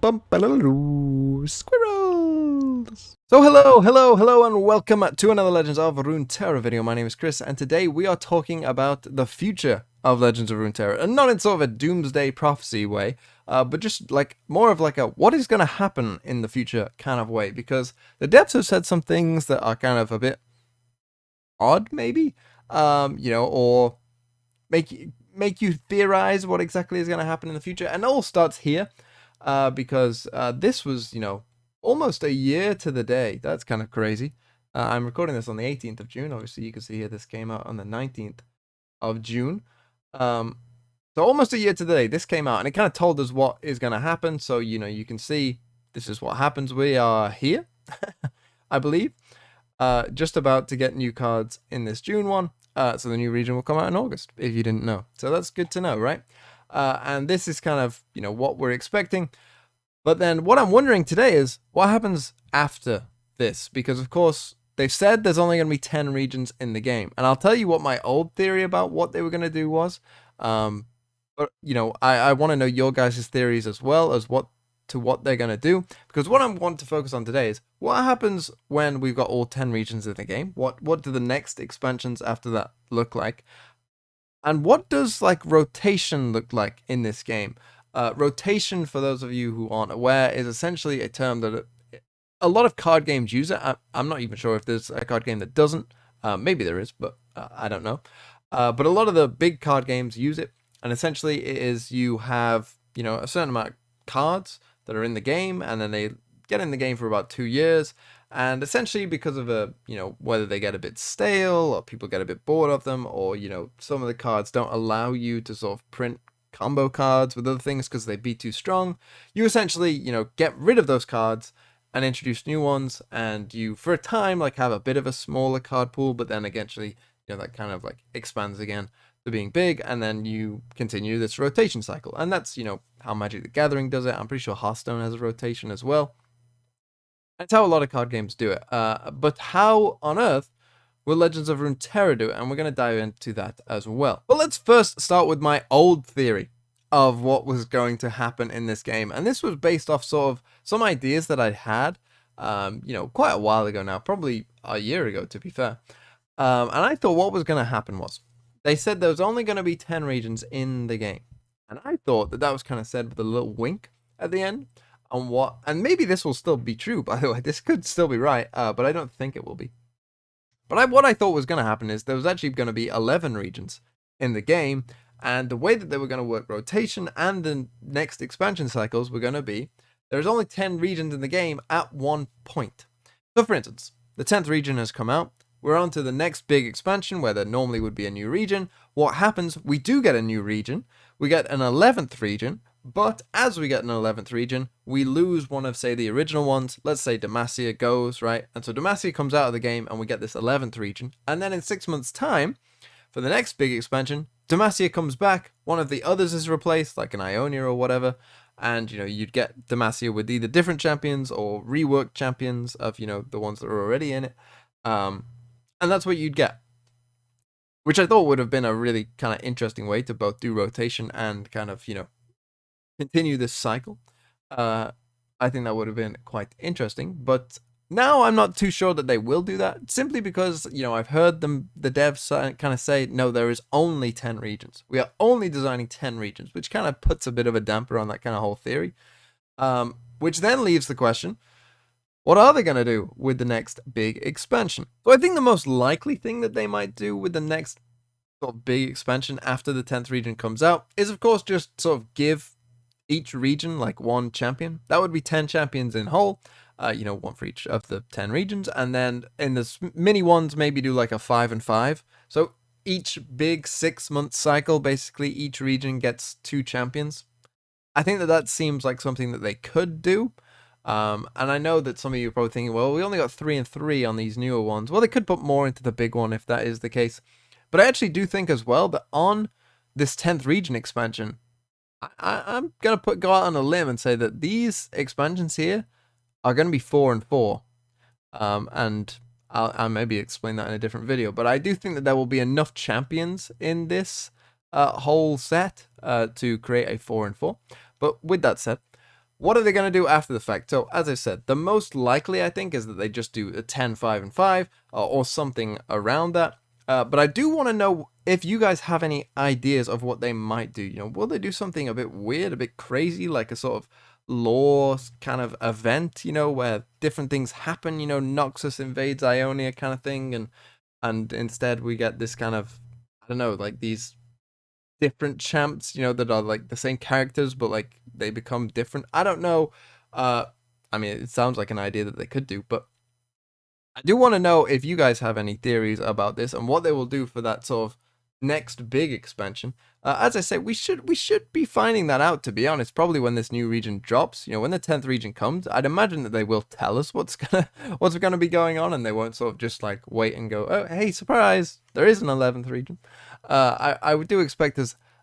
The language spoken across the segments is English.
Squirrels! So hello, and welcome to another Legends of Runeterra video. My name is Chris, and today we are talking about the future of Legends of Runeterra, and not in sort of a doomsday prophecy way, but just like more of like a what is going to happen in the future kind of way, because the devs have said some things that are kind of a bit odd, maybe, or make you theorize what exactly is going to happen in the future, and it all starts here. Because this was, almost a year to the day. That's kind of crazy. I'm recording this on the 18th of June. Obviously, you can see here this came out on the 19th of June. So almost a year to the day, this came out, and it kind of told us what is going to happen. So, you can see this is what happens. We are here, I believe, just about to get new cards in this June one. So the new region will come out in August, if you didn't know. So that's good to know, right? And this is kind of, what we're expecting. But then what I'm wondering today is what happens after this? Because, of course, they've said there's only going to be 10 regions in the game. And I'll tell you what my old theory about what they were going to do was. But, I want to know your guys' theories as well as what they're going to do. Because what I want to focus on today is what happens when we've got all 10 regions in the game? What do the next expansions after that look like? And what does like rotation look like in this game? Rotation, for those of you who aren't aware, is essentially a term that a lot of card games use it. I'm not even sure if there's a card game that doesn't. Maybe there is, but I don't know. But a lot of the big card games use it, and essentially it is you have a certain amount of cards that are in the game, and then they get in the game for about 2 years. And essentially, because of whether they get a bit stale or people get a bit bored of them, or some of the cards don't allow you to sort of print combo cards with other things because they'd be too strong, you essentially get rid of those cards and introduce new ones, and you for a time like have a bit of a smaller card pool, but then eventually that kind of like expands again to being big, and then you continue this rotation cycle. And that's how Magic the Gathering does it. I'm pretty sure Hearthstone has a rotation as well. That's how a lot of card games do it. But how on earth will Legends of Runeterra do it? And we're going to dive into that as well. But let's first start with my old theory of what was going to happen in this game. And this was based off sort of some ideas that I'd had, quite a while ago now, probably a year ago, to be fair. And I thought what was going to happen was they said there was only going to be 10 regions in the game. And I thought that was kind of said with a little wink at the end. And maybe this will still be true, by the way. This could still be right, but I don't think it will be. But what I thought was going to happen is there was actually going to be 11 regions in the game, and the way that they were going to work rotation and the next expansion cycles were going to be there's only 10 regions in the game at one point. So for instance, the 10th region has come out. We're on to the next big expansion where there normally would be a new region. What happens? We do get a new region. We get an 11th region. But as we get an 11th region, we lose one of, say, the original ones. Let's say Demacia goes, right? And so Demacia comes out of the game and we get this 11th region. And then in 6 months' time, for the next big expansion, Demacia comes back. One of the others is replaced, like an Ionia or whatever. And, you'd get Demacia with either different champions or reworked champions of, the ones that are already in it. And that's what you'd get. Which I thought would have been a really kind of interesting way to both do rotation and kind of, continue this cycle. I think that would have been quite interesting, but now I'm not too sure that they will do that, simply because I've heard the devs kind of say, no, there is only 10 regions. We are only designing 10 regions, which kind of puts a bit of a damper on that kind of whole theory. Which then leaves the question, what are they going to do with the next big expansion? So I think the most likely thing that they might do with the next sort of big expansion after the 10th region comes out is, of course, just sort of give each region like one champion. That would be 10 champions in whole, one for each of the 10 regions. And then in the mini ones, maybe do like a 5 and 5. So each big 6 month cycle, basically each region gets 2 champions. I think that seems like something that they could do. And I know that some of you are probably thinking, well, we only got 3 and 3 on these newer ones. Well, they could put more into the big one if that is the case. But I actually do think as well that on this 10th region expansion, I'm going to go out on a limb and say that these expansions here are going to be 4 and 4. And I'll maybe explain that in a different video. But I do think that there will be enough champions in this whole set to create a 4 and 4. But with that said, what are they going to do after the fact? So, as I said, the most likely, I think, is that they just do a 10, 5, and 5, or something around that. But I do want to know if you guys have any ideas of what they might do. Will they do something a bit weird, a bit crazy, like a sort of LoR kind of event, where different things happen, Noxus invades Ionia kind of thing, and instead we get this kind of, I don't know, like these different champs, that are like the same characters, but like they become different. I don't know. I mean, it sounds like an idea that they could do, but I do want to know if you guys have any theories about this and what they will do for that sort of next big expansion. As I say, we should be finding that out, to be honest, probably when this new region drops. When the 10th region comes, I'd imagine that they will tell us what's gonna be going on, and they won't sort of just like wait and go, oh hey, surprise, there is an 11th region. I do expect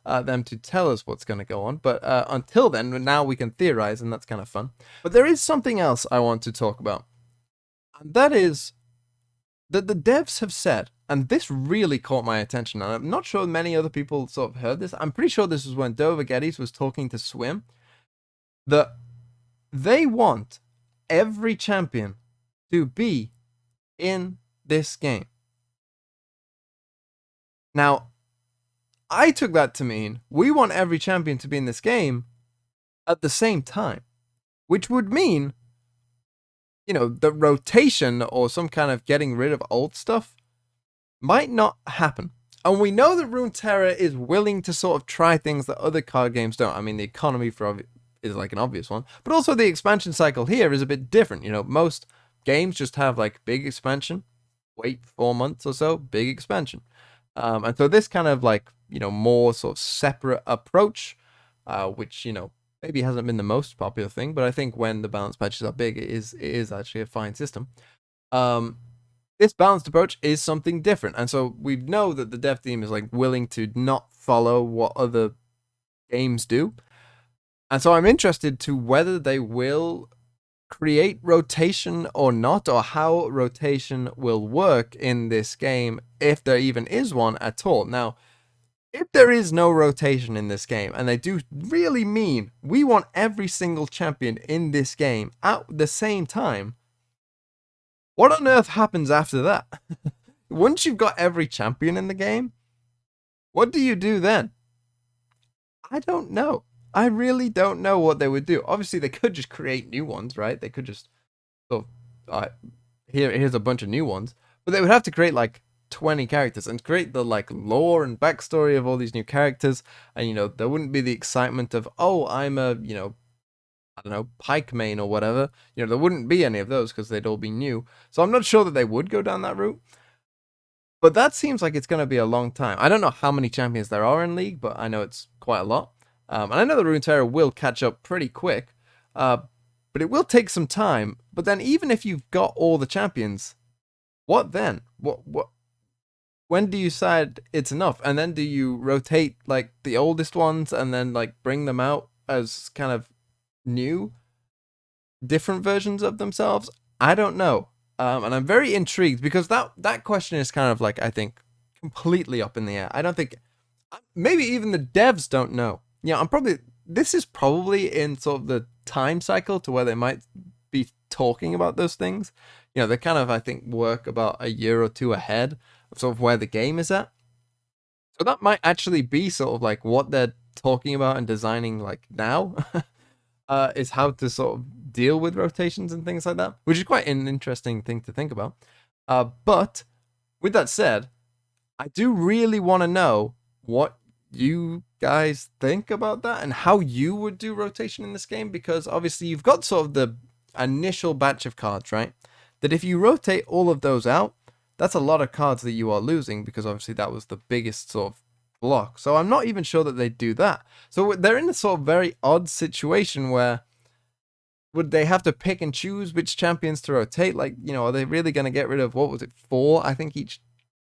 them to tell us what's going to go on, but until then, now we can theorize, and that's kind of fun. But there is something else I want to talk about, and that is that the devs have said, and this really caught my attention, and I'm not sure many other people sort of heard this. I'm pretty sure this was when Dover Geddes was talking to Swim, that they want every champion to be in this game. Now, I took that to mean we want every champion to be in this game at the same time, which would mean, the rotation or some kind of getting rid of old stuff might not happen. And we know that Runeterra is willing to sort of try things that other card games don't. I mean, the economy is like an obvious one, but also the expansion cycle here is a bit different. Most games just have like big expansion, wait 4 months or so, big expansion. And so this kind of like, more sort of separate approach, which, maybe hasn't been the most popular thing, but I think when the balance patches are big, it is actually a fine system. This balanced approach is something different. And so we know that the dev team is like willing to not follow what other games do. And so I'm interested to whether they will create rotation or not, or how rotation will work in this game, if there even is one at all. Now, if there is no rotation in this game, and they do really mean we want every single champion in this game at the same time, what on earth happens after that? Once you've got every champion in the game, what do you do then? I don't know. I really don't know what they would do. Obviously, they could just create new ones, right? They could just sort of, here's a bunch of new ones, but they would have to create like 20 characters and create the like lore and backstory of all these new characters, and there wouldn't be the excitement of, oh, I'm a I don't know, Pike main or whatever. There wouldn't be any of those because they'd all be new. So I'm not sure that they would go down that route, but that seems like it's going to be a long time. I don't know how many champions there are in League, but I know it's quite a lot. And I know the Runeterra will catch up pretty quick, but it will take some time. But then even if you've got all the champions, what then? What when do you decide it's enough? And then do you rotate like the oldest ones and then like bring them out as kind of new, different versions of themselves? I don't know. And I'm very intrigued because that question is kind of like, I think, completely up in the air. I don't think, maybe even the devs don't know. This is probably in sort of the time cycle to where they might be talking about those things. They kind of, I think, work about a year or two ahead of sort of where the game is at. So that might actually be sort of like what they're talking about and designing like now, is how to sort of deal with rotations and things like that, which is quite an interesting thing to think about. But with that said, I do really want to know what you guys think about that and how you would do rotation in this game, because obviously you've got sort of the initial batch of cards, right? That if you rotate all of those out, that's a lot of cards that you are losing, because obviously that was the biggest sort of block. So I'm not even sure that they do that. So they're in a sort of very odd situation where would they have to pick and choose which champions to rotate? Like, are they really going to get rid of, what was it, 4? I think each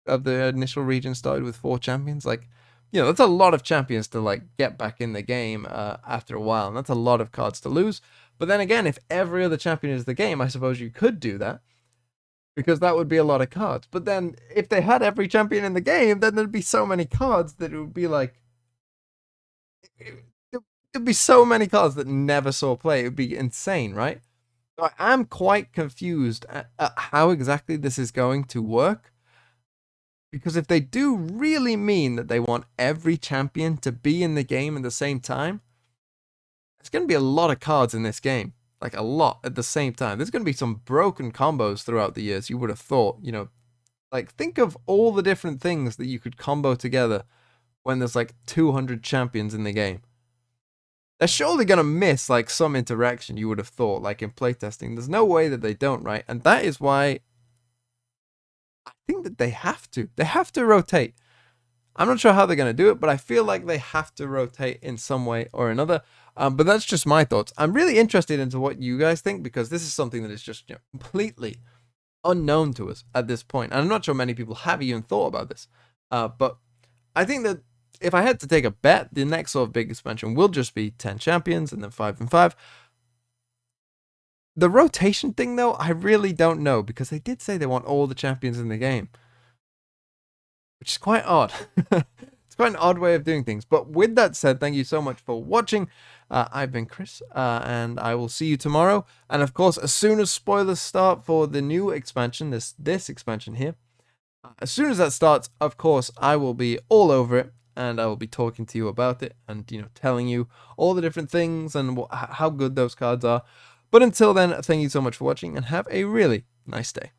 of the initial region started with 4 champions. Like, that's a lot of champions to like get back in the game after a while, and that's a lot of cards to lose. But then again, if every other champion is the game, I suppose you could do that, because that would be a lot of cards. But then if they had every champion in the game, then there'd be so many cards that it would be like, There'd be so many cards that never saw play. It would be insane, right? So I am quite confused at how exactly this is going to work. Because if they do really mean that they want every champion to be in the game at the same time, there's going to be a lot of cards in this game. Like a lot at the same time. There's going to be some broken combos throughout the years, you would have thought. You know, like think of all the different things that you could combo together when there's like 200 champions in the game. They're surely going to miss like some interaction, you would have thought, like in playtesting. There's no way that they don't, right? And that is why I think that they have to. They have to rotate. I'm not sure how they're going to do it, but I feel like they have to rotate in some way or another. But that's just my thoughts. I'm really interested into what you guys think, because this is something that is just completely unknown to us at this point. And I'm not sure many people have even thought about this. But I think that if I had to take a bet, the next sort of big expansion will just be 10 champions and then 5 and 5. The rotation thing, though, I really don't know, because they did say they want all the champions in the game, which is quite odd. It's quite an odd way of doing things. But with that said, thank you so much for watching. I've been Chris, and I will see you tomorrow. And of course, as soon as spoilers start for the new expansion, this expansion here, as soon as that starts, of course, I will be all over it, and I will be talking to you about it, and telling you all the different things and how good those cards are. But until then, thank you so much for watching, and have a really nice day.